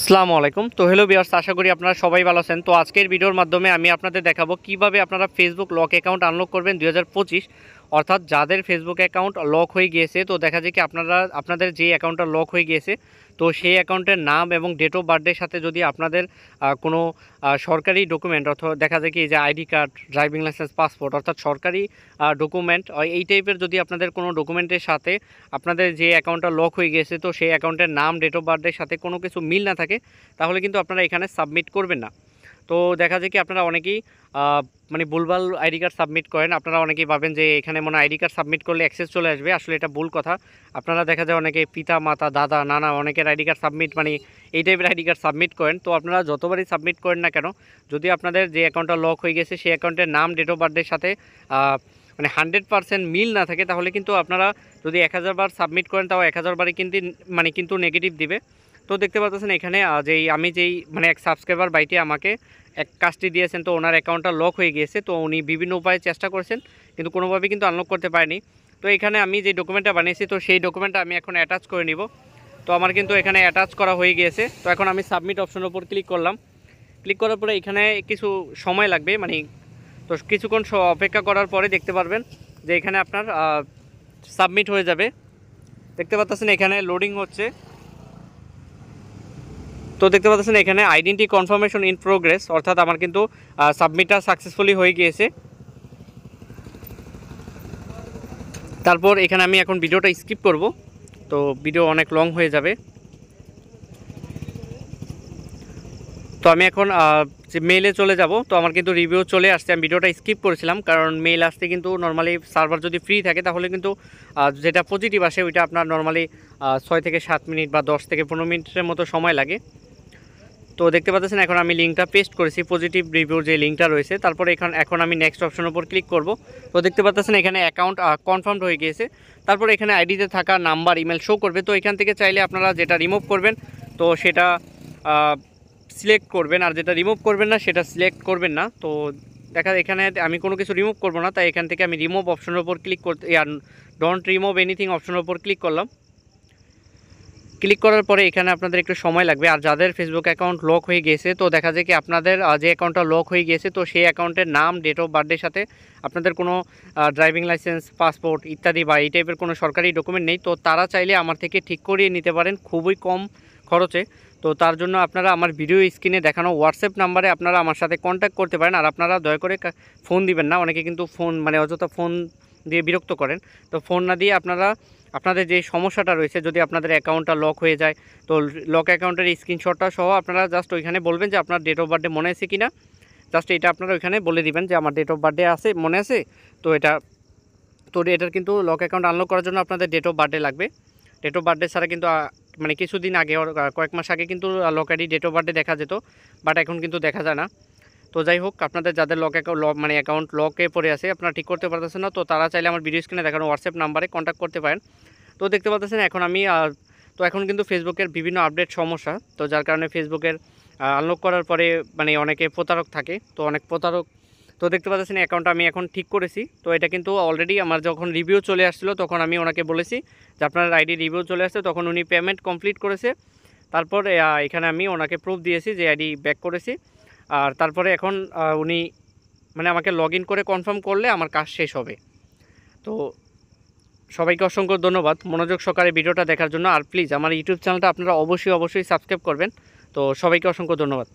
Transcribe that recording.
আসসালামু আলাইকুম। তো হ্যালো ভিউয়ার্স, আশা করি আপনারা সবাই ভালো আছেন। তো আজকের ভিডিওর মাধ্যমে আমি আপনাদের দেখাবো কিভাবে আপনারা ফেসবুক লক অ্যাকাউন্ট আনলক করবেন 2025, অর্থাৎ যাদের ফেসবুক অ্যাকাউন্ট লক হয়ে গিয়েছে। তো দেখা যায় কি আপনাদের যে অ্যাকাউন্টটা লক হয়ে গিয়েছে, তো সেই অ্যাকাউন্টের নাম এবং ডেট অফ বার্থডের সাথে যদি আপনাদের কোনো সরকারি ডকুমেন্ট, অথবা দেখা যায় কি যে ID card, driving licence, passport, অর্থাৎ সরকারি ডকুমেন্ট, এই টাইপের যদি আপনাদের কোনো ডকুমেন্টের সাথে আপনাদের যে অ্যাকাউন্টটা লক হয়ে গিয়েছে, তো সেই অ্যাকাউন্টের নাম, ডেট অফ বার্থডের সাথে কোনো কিছু মিল না থাকে, তাহলে কিন্তু আপনারা এখানে সাবমিট করবেন না। তো দেখা যায় কি আপনারা অনেকেই মানে ভুলভাল আইডি কার্ড সাবমিট করেন। আপনারা অনেকেই ভাবেন যে এখানে মনে আইডি কার্ড সাবমিট করলে অ্যাক্সেস চলে আসবে, আসলে এটা ভুল কথা। আপনারা দেখা যায় অনেকে পিতা, মাতা, দাদা, নানা অনেকের আইডি কার্ড সাবমিট মানে এই টাইপের আইডি কার্ড সাবমিট করেন। তো আপনারা যতবারই সাবমিট করেন না কেন, যদি আপনাদের যে অ্যাকাউন্টটা লক হয়ে গেছে সেই অ্যাকাউন্টের নাম, ডেট অফ বার্থডের সাথে মানে 100% মিল না থাকে, তাহলে কিন্তু আপনারা যদি 1000 বার সাবমিট করেন, তাও 1000 বারই কিন্তু নেগেটিভ দিবে। তো দেখতে পাচ্ছেন এখানে যেই মানে এক সাবস্ক্রাইবার বাইটি আমাকে এক কাজটি দিয়েছেন। তো ওনার অ্যাকাউন্টটা লক হয়ে গিয়েছে, তো উনি বিভিন্ন উপায়ে চেষ্টা করেছেন কিন্তু কোনোভাবেই কিন্তু আনলক করতে পারেনি। তো এখানে আমি যে ডকুমেন্টটা বানিয়েছি, তো সেই ডকুমেন্টটা আমি এখন অ্যাটাচ করে নিব। তো আমার কিন্তু এখানে অ্যাটাচ করা হয়ে গিয়েছে। তো এখন আমি সাবমিট অপশনের উপর ক্লিক করলাম। ক্লিক করার পরে এখানে কিছু সময় লাগবে, মানে তো কিছুক্ষণ অপেক্ষা করার পরে দেখতে পারবেন যে এখানে আপনার সাবমিট হয়ে যাবে। দেখতে পাচ্ছেন এখানে লোডিং হচ্ছে। তো দেখতে পাচ্ছেন এখানে আইডেন্টি কনফার্মেশন ইন প্রোগ্রেস, অর্থাৎ আমার কিন্তু সাবমিটটা সাকসেসফুলি হয়ে গিয়েছে। তারপর এখানে আমি এখন ভিডিওটা স্কিপ করব, তো ভিডিও অনেক লং হয়ে যাবে। তো আমি এখন যে মেইলে চলে যাব। তো আমার কিন্তু রিভিউ চলে আসছে, আমি ভিডিওটা স্কিপ করেছিলাম কারণ মেইল আসতে কিন্তু নর্মালি সার্ভার যদি ফ্রি থাকে তাহলে কিন্তু যেটা পজিটিভ আসে ওইটা আপনার নর্মালি 6 থেকে 7 মিনিট বা 10 থেকে 15 মিনিটের মতো সময় লাগে। তো দেখতে পাচ্ছেন এখন আমি লিঙ্কটা পেস্ট করেছি, পজিটিভ রিভিউর যে লিঙ্কটা রয়েছে। তারপরে এখন আমি নেক্সট অপশনের উপর ক্লিক করব। তো দেখতে পাচ্ছেন এখানে অ্যাকাউন্ট কনফার্মড হয়ে গিয়েছে। তারপর এখানে আইডিতে থাকা নাম্বার, ইমেল শো করবে। তো এখান থেকে চাইলে আপনারা যেটা রিমুভ করবেন তো সেটা সিলেক্ট করবেন, আর যেটা রিমুভ করবেন না সেটা সিলেক্ট করবেন না। তো এখানে আমি কোনো কিছু রিমুভ করব না, তাই এখান থেকে আমি রিমুভ অপশনের উপর ক্লিক করতে, ডোন্ট রিমুভ এনিথিং অপশনের উপর ক্লিক করলাম। ক্লিক করার পরে এখানে আপনাদের একটু সময় লাগবে। আর যাদের ফেসবুক অ্যাকাউন্ট লক হয়ে গিয়েছে, তো দেখা যায় কি আপনাদের যে অ্যাকাউন্টটা লক হয়ে গিয়েছে, তো সেই অ্যাকাউন্টের নাম, ডেট অফ বার্থডের সাথে আপনাদের কোনো ড্রাইভিং লাইসেন্স, পাসপোর্ট ইত্যাদি বা এই টাইপের কোনো সরকারি ডকুমেন্ট নেই। তো তারা চাইলে আমার থেকে ঠিক করিয়ে নিতে পারেন খুবই কম খরচে। তো তার জন্য আপনারা আমার ভিডিও স্ক্রিনে দেখানো হোয়াটসঅ্যাপ নাম্বারে আপনারা আমার সাথে কন্ট্যাক্ট করতে পারেন। আর আপনারা দয়া করে ফোন দিবেন না, অনেকে কিন্তু ফোন মানে অযথা ফোন দিয়ে বিরক্ত করেন। তো ফোন না দিয়ে আপনারা আপনাদের যে সমস্যাটা রয়েছে, যদি আপনাদের অ্যাকাউন্টটা লক হয়ে যায়, তো লক অ্যাকাউন্টের স্ক্রিনশটটা সহ আপনারা জাস্ট ওইখানে বলবেন যে আপনার ডেট অফ বার্থডে মনে আছে কিনা। জাস্ট এটা আপনারা ওইখানে বলে দিবেন যে আমার ডেট অফ বার্থডে আছে, মনে আছে। তো এটার কিন্তু লক অ্যাকাউন্ট আনলক করার জন্য আপনাদের ডেট অফ বার্থডে লাগবে। ডেট অফ বার্থডে ছাড়া কিন্তু মানে কিছুদিন আগে, কয়েক মাস আগে কিন্তু lock ID date of birthday দেখা যেত, বাট এখন কিন্তু দেখা যায় না। তো যাই হোক, আপনাদের যাদের অ্যাকাউন্ট লকে পড়ে আছে, আপনারা ঠিক করতে পারতেছেন না, তো তারা চাইলে আমার ভিডিও স্ক্রিনে দেখানো হোয়াটসঅ্যাপ নাম্বারে কন্ট্যাক্ট করতে পারেন। তো দেখতে পাচ্ছেন এখন আমি এখন কিন্তু ফেসবুকের বিভিন্ন আপডেট সমস্যা, তো যার কারণে ফেসবুকের আনলক করার পরে মানে অনেকে প্রতারক থাকে, তো অনেক প্রতারক। তো দেখতে পাচ্ছেন অ্যাকাউন্টটা আমি এখন ঠিক করেছি। তো এটা কিন্তু অলরেডি আমার যখন রিভিউ চলে আসছিলো তখন আমি ওনাকে বলেছি যে আপনার আইডি রিভিউ চলে আসছে, তখন উনি পেমেন্ট কমপ্লিট করেছে। তারপর এখানে আমি ওনাকে প্রুফ দিয়েছি যে আইডি ব্যাক করেছি। আর তারপরে এখন উনি মানে আমাকে লগ ইন করে কনফার্ম করলে আমার কাজ শেষ হবে। তো সবাইকে অসংখ্য ধন্যবাদ মনোযোগ সহকারে ভিডিওটা দেখার জন্য। আর প্লিজ আমার ইউটিউব চ্যানেলটা আপনারা অবশ্যই সাবস্ক্রাইব করবেন। তো সবাইকে অসংখ্য ধন্যবাদ।